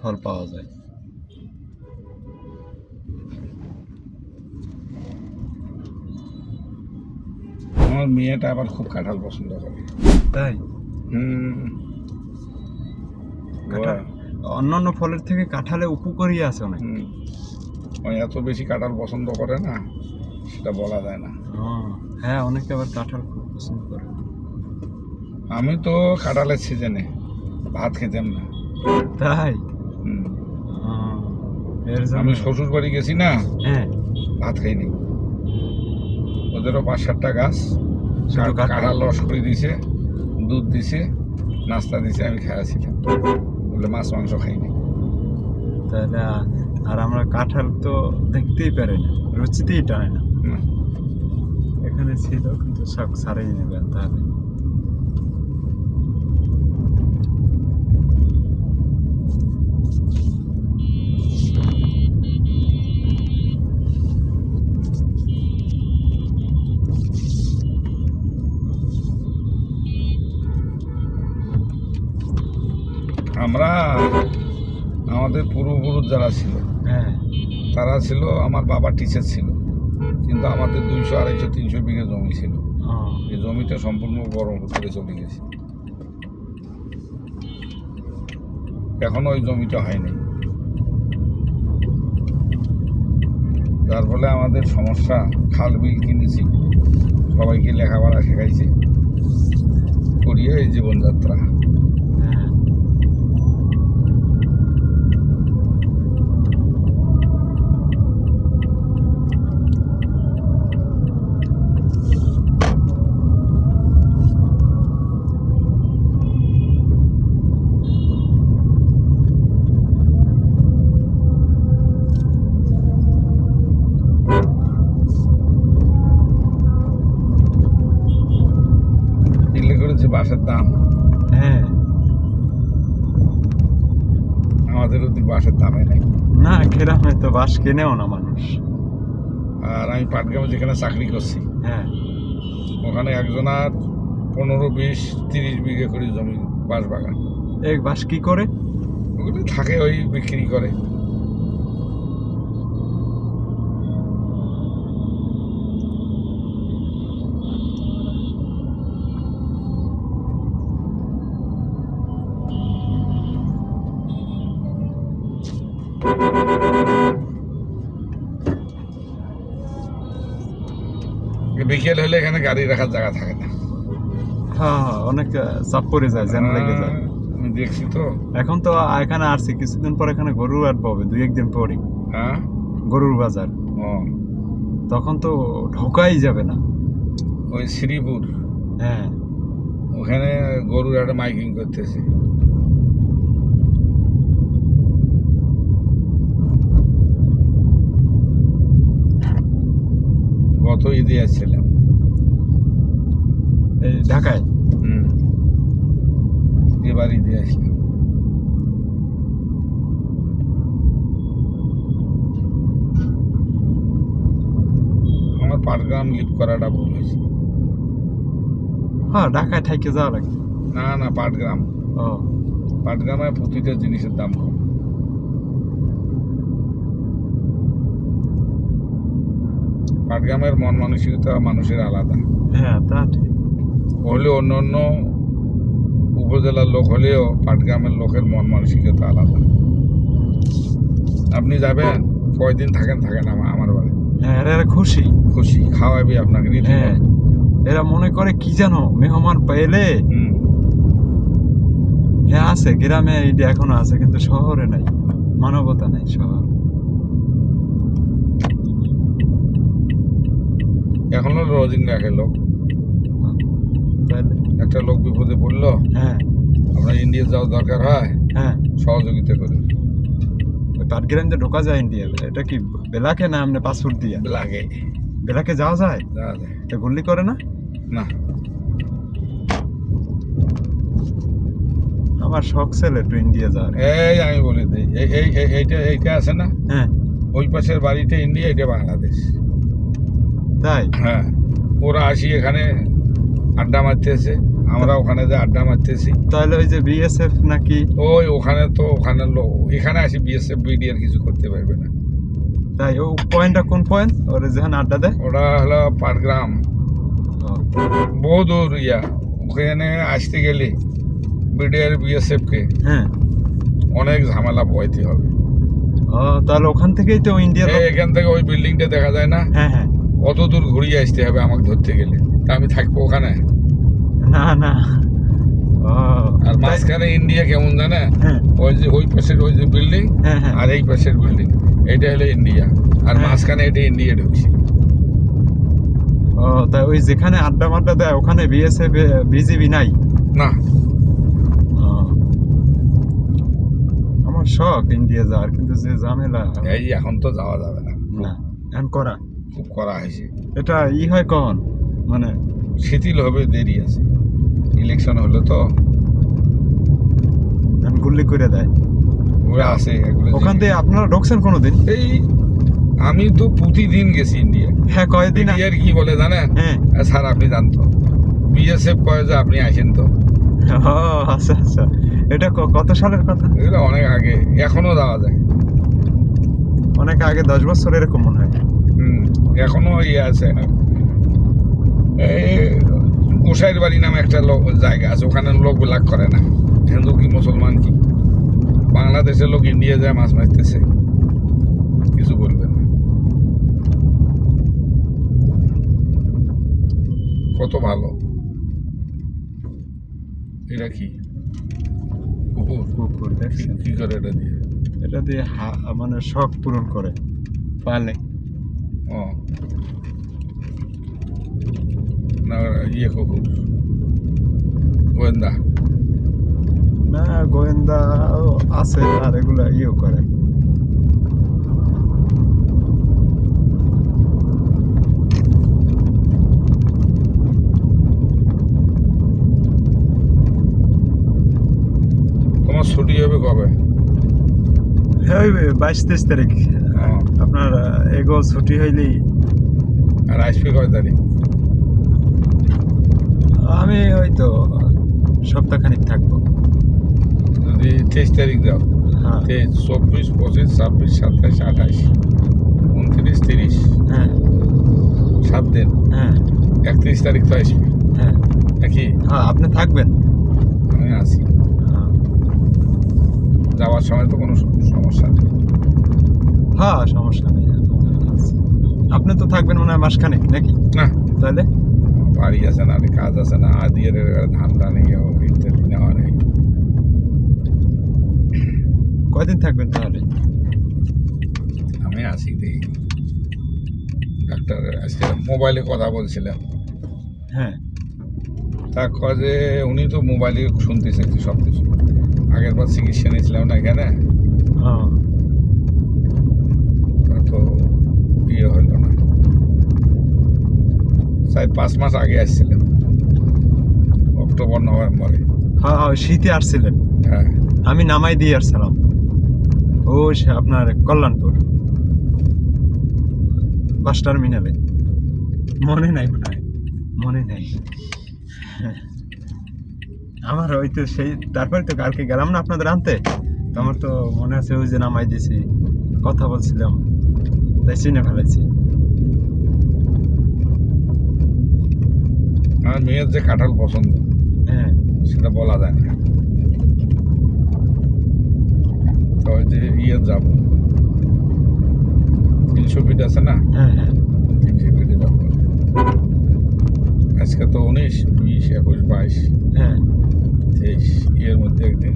ফল পাওয়া যায়। আমার মেয়েটা আবার খুব কাঁঠাল পছন্দ করে। তাই কাঁঠাল অন্যান্য ফলের থেকে কাঁঠালে উপকারী আছে অনেক। ওই এত বেশি কাঁঠাল পছন্দ করে না, সেটা বলা যায় না। হ্যাঁ, অনেকে আবার কাঁঠাল খুব পছন্দ করে। আমি তো কাঁঠালের সিজনে ভাত খেতাম না। তাই আমি শ্বশুর বাড়ি গেছি না, হ্যাঁ, ভাত খাইনি। ওদেরও 5-7টা গাছ, কাঁঠাল রস করে দিছে, দুধ দিছে, নাস্তা দিছে, আমি খেয়েছিলাম। বলে মাছ মাংস খাইনি। তাহলে আর আমরা কাঁঠাল তো দেখতেই পারি না, রুচিতেই টানে না। এখানে ছিল কিন্তু সব সারাই নেবেন তাহলে। আমরা আমাদের পূর্বপুরুষ যারা ছিল, হ্যাঁ, তারা ছিল, আমার বাবা টিচার ছিল, কিন্তু আমাদের 200, 250, 300 বিঘা জমি ছিল। এই জমিটা সম্পূর্ণ ব্রহ্মপুত্রে চলে গেছে। এখনো ওই জমিটা হয়নি, যার ফলে আমাদের সমস্যা। খাল বিল কিনেছি, সবাইকে লেখাপড়া শেখাইছি, করিয়ে এই জীবনযাত্রা। বাঁশের দাম, হ্যাঁ, আমাদের ওদিকে বাঁশের দামে নেই না। গ্রামে তো বাঁশ কিনেও না মানুষ। আর আমি পাটগ্রামে যেখানে চাকরি করছি, হ্যাঁ, ওখানে একজনার 15, 20, 30 বিঘা করে জমি, বাঁশ বাগান। এই বাঁশ কি করে? ওগুলো থাকে, ওই বিক্রি করে। বিকেল হলে এখানে গাড়ি রাখার জায়গা থাকে না। হ্যাঁ, অনেক চাপ পড়ে যায়, জ্যাম লেগে যায়। আমি দেখছি তো। এখন তো এখানে আসছি, কিছুদিন পর এখানে গরুর হাট পাবে, 2-1 দিন পরই। হ্যাঁ, গরুর বাজার। তখন তো ঢোকাই যাবে না। ওই শ্রীপুর, হ্যাঁ, ওখানে গরুর হাটে মাইকিং করতেছে। গত ঈদে আসছিলাম এই ঢাকায়। এবার ঈদে আসলাম। আমার পাটগ্রাম লিভ করাটা ভুল হয়েছে। হ্যাঁ, ঢাকায় থাইকে যাওয়া লাগে। না, পাটগ্রাম। পাটগ্রামে প্রতিটা জিনিসের দাম কম। পাটগ্রামের মন মানসিকতা মানুষের আলাদা। হ্যাঁ, তা ঠিক। হলে অন্য অন্য উপজেলার লোক হলেও পাটগ্রামের লোকের মন মানসিকতা আলাদা। আপনি যাবেন, কয়দিন থাকেন আমার বাড়ি, হ্যাঁ, এরা খুশি খাওয়াবি আপনাকে। হ্যাঁ, এরা মনে করে কি জানো, মেহমান পেলে। হ্যাঁ, আছে গ্রামে, এইটা এখনো আছে, কিন্তু শহরে নাই, মানবতা নাই শহর। এখনো রোজিং রাখে লোক। একটা লোক বিপদে পড়লো, হ্যাঁ, আমরা ইন্ডিয়া যাওয়ার দরকার হয়, হ্যাঁ, সহযোগিতা করি। পাটগ্রাম যে ঢোকা যায় ইন্ডিয়া, এটা কি বেলাকে না এমনি পাসপোর্ট দিয়ে? বেলাকে যাওয়া যায়? এটা গুল্লি করে না? না, আমার শখ ছিল একটু ইন্ডিয়া যাওয়ার। এই আমি বলে দিই, এইটা আছে না, হ্যাঁ, ওই পাশের বাড়িতে ইন্ডিয়া, এটা বাংলাদেশ। তাই? হ্যাঁ, ওরা আসি এখানে আড্ডা মারতেছে, আমরা ওখানে যে আড্ডা মারতেছি, তাহলে ওই যে বিএসএফ নাকি, ওই ওখানে লোক এখানে আসি বিএসএফ বিডিআর কিছু করতে পারবে না। তাই ও পয়েন্টটা কোন পয়েন্ট ওরা যেখানে আড্ডা দেয়? ওরা হলো পাটগ্রাম, ও, বহু দূর ইয়া। ওখানে আসতে গেলে বিডিআর বিএসএফ কে হ্যাঁ। অনেক ঝামেলা পোয়াইতে হবে। ও, তাহলে ওখান থেকেই তো ইন্ডিয়ার লোক। এখান থেকে ওই বিল্ডিংটা দেখা যায় না, হ্যাঁ হ্যাঁ। অত দূর ঘুরিয়ে আসতে হবে আমাকে ধরতে গেলে। তা আমি থাকবো ওখানে? না না। ও, আর তাই- মাঝখানে ইন্ডিয়া কেমন জানে, হ্যাঁ ওই যে ওই পাশের ওই যে বিল্ডিং হ্যাঁ হ্যাঁ। আর এই পাশের বিল্ডিং, এটা হলো ইন্ডিয়া। আর হ্যাঁ। মাঝখানে এটা ইন্ডিয়া ঢুকছি। ও, তাই ওই যেখানে আড্ডা মাড্ডা দেয় ওখানে বিএসএফ বিজিবি নাই? না, ও, আমার শখ ইন্ডিয়া যাওয়ার, কিন্তু যে ঝামেলা। এই এখন তো যাওয়া যাবে না, না, এখন করা খুব করা হয়েছে। এটা হয় কখন, মানে শিথিল হবে, দেরি আছে। ইলেকশন হলো তো এখন গুল্লি করে দেয়। ওরা আছে এগুলো ওখান থেকে আপনারা ঢুকছেন কোনোদিন? এই আমি তো প্রতিদিন গেছি ইন্ডিয়া। হ্যাঁ, কয়েকদিন ইন্ডিয়ার কি বলে জানেন? হ্যাঁ। স্যার আপনি জানতো বিএসএফ কয়ে যে আপনি আসেন তো। ও, আচ্ছা আচ্ছা। এটা কত সালের কথা? এগুলো অনেক আগে, এখনো যাওয়া যায়। অনেক আগে, 10 বছর এরকম মনে হয়। এখনো ইয়ে আছে। গোসাইর বাড়ি নামে একটা জায়গা আছে, ওখানে লোক বিলাক করে না, হিন্দু কি মুসলমান কি। বাংলাদেশের লোক ইন্ডিয়া যায় মাছ মারতেছে, কিছু বলবে না। কত ভালো। এটা কি কুকুর? কুকুর দেখছেন? কি করে এটা দিয়ে? এটা দিয়ে মানে শখ পূরণ করে পালে। ও না, ইয়ে কুকুর গোয়েন্দা। না, গোয়েন্দা আছে, আর এগুলা করে। তোমার ছুটি হবে কবে? হ্যাঁ, ওই 22-23 তারিখ আপনার এগো ছুটি হইলেই। আর আসবে কয় তারিখ? আমি ওই তো সপ্তাহখানিক থাকবো। যদি 23 তারিখ যাও, হ্যাঁ 24, 25, 26, 27, 28, 29, 30, হ্যাঁ 7 দিন। হ্যাঁ 31 তারিখ তো আসবে হ্যাঁ নাকি? হ্যাঁ, আপনি থাকবেন? আমি আছি। হ্যাঁ। যাওয়ার সময় তো কোনো সমস্যা নেই। হ্যাঁ, সমস্যা নেই। আপনি তো থাকবেন মনে হয় মাসখানেক নাকি? না, তাহলে বাড়ি আছে না, কাজ আছে না, আদিয়ের ধান টান ইত্যাদি নেওয়া নেই। কয়দিন থাকবেন তাহলে? আমি আছি। ডাক্তার আজকে মোবাইলে কথা বলছিলাম, হ্যাঁ তা কয় যে উনি তো মোবাইলে শুনতে চাইছে সব কিছু। আগের বার চিকিৎসা নিয়েছিলাম না এখানে, ও, তা তো ইয়ে হলো না। 4-5 মাস আগে আসছিলাম, অক্টোবর নভেম্বরে। হ্যাঁ হ্যাঁ, শীতে আসছিলেন। হ্যাঁ, আমি নামাই দিয়ে আসছিলাম ও আপনার কল্যাণপুর বাস টার্মিনালে। মনে নাই মনে হয়, মনে নাই। আমার ওই তো সেই তারপরে তো কালকে গেলাম না আপনাদের আনতে, তো আমার তো মনে আছে ওই যে নামাই দিয়েছি, কথা বলছিলাম, তাই চিনে ফেলেছি। আমার মেয়ের যে কাঁঠাল পছন্দ হ্যাঁ সেটা বলা যায় না। তো ওই যে ইয়ে যাবো, 300 ফিট আছে না, হ্যাঁ হ্যাঁ 300 ফিটে যাবো। আজকে তো 19, 20, 21, 22, হ্যাঁ 23 এর মধ্যে একদিন।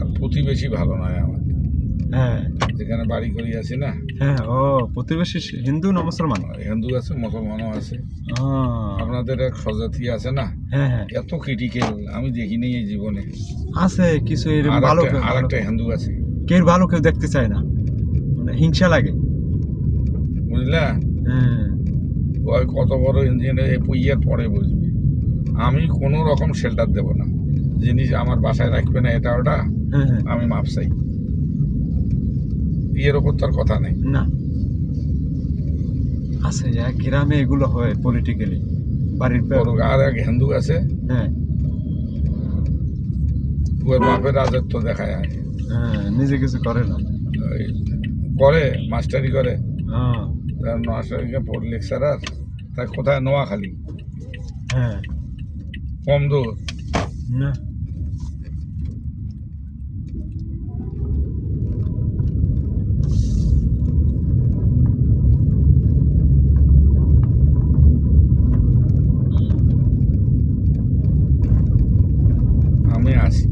আর প্রতিবেশী ভালো নয় আমার, হ্যাঁ যেখানে বাড়ি করি আছি না, হ্যাঁ। ও, প্রতিবেশী হিন্দু না মুসলমান? হিন্দু আছে, মুসলমানও আছে। ও, আপনাদের এক স্বজাতি আছে না, হ্যাঁ হ্যাঁ এত ক্রিটিক্যাল আমি দেখিনি এই জীবনে। আছে কিছু এরকম ভালো কেউ, আর একটা হিন্দু আছে, কেউ ভালো কেউ দেখতে চায় না, মানে হিংসা লাগে। বুঝলা? হ্যাঁ ওই কত বড় ইঞ্জিনিয়ার পুইয়ের পরে বুঝবে। আমি কোনো রকম শেল্টার দেব না, জিনিস আমার বাসায় রাখবে না, এটা ওটা হ্যাঁ হ্যাঁ আমি মাপ চাই। এর ওপর তার কথা নেই। না আছে এক গ্রামে এগুলো হয় পলিটিক্যালি বাড়ির বড় আর এক হিন্দু আছে, হ্যাঁ ওর বাপের রাজত্ব দেখায় আর হ্যাঁ নিজে কিছু করে না ওই করে মাস্টারি করে, হ্যাঁ তার মাস্টারিকে পড় লেকচারার, তার কোথায় নোয়াখালী, হ্যাঁ কম দূর। না আমি আসি।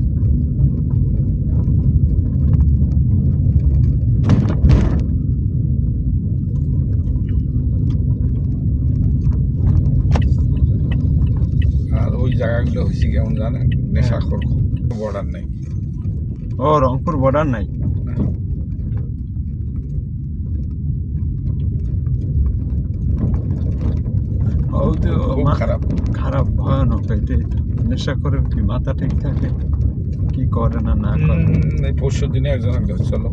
আর ওই জায়গাগুলো হয়েছে কেমন জানেন, নেশাখোর, বর্ডার নেই। ও রংপুর বর্ডার নাই ও তো খুব খারাপ। খারাপ ভয়ানক এটাই তো নেশা করে কি মাথা ঠিক থাকে কি করে না না করে এই পরশু দিনে একজন চলো